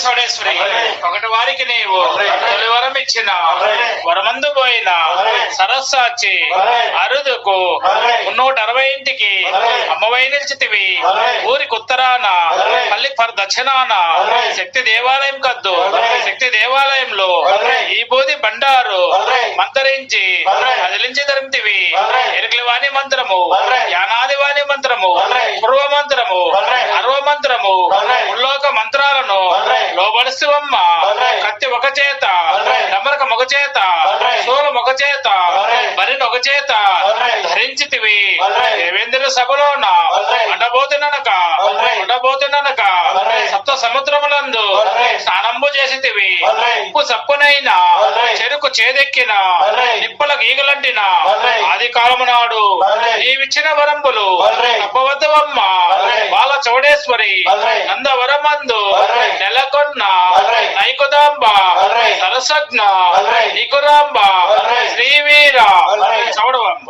చౌడేశ్వరి ఒకటి వారికి నీవు తొలి వరం ఇచ్చిన వరమందు పోయిన సరస్సాచి అరుదుకు 360 ఇంటికి అమ్మవై నిలిచితివి. ఊరికి ఉత్తరాన మళ్ళీ దక్షిణాన శక్తి దేవాలయం కద్దు. శక్తి దేవాలయంలో ఈ బోధి బండారు మంతరించి అదిలించి ధరింతివి. ఎరుకలి వాణి మంత్రము, యానాది వాణి మంత్రము, పూర్వ మంత్రము, అర్వ మంత్రము, ఉల్లోక మంత్రాలను లోబడిస్తువమ్మ. కత్తి ఒక చేత, డమరక ఒక చేత, సోలం ఒక చేత, బరిని ఒక చేత ధరించితివి. దేవేంద్ర సభలోన ఉండబోతుననక సప్త సముద్రములందు స్నానంబు చేసితివి. ఉప్పు సప్పునైనా చెరుకు చేదెక్కిన నిప్పల గీగలంటిన ఆది కాలము నాడు నీవిచ్చిన వరంబులు తప్పవద్దవమ్మ. బాల చౌడేశ్వరి నందవరమందు నెలకొన్న నైకుదాంబ సరసజ్ఞ నికురాంబ శ్రీవీర చౌడవంబ.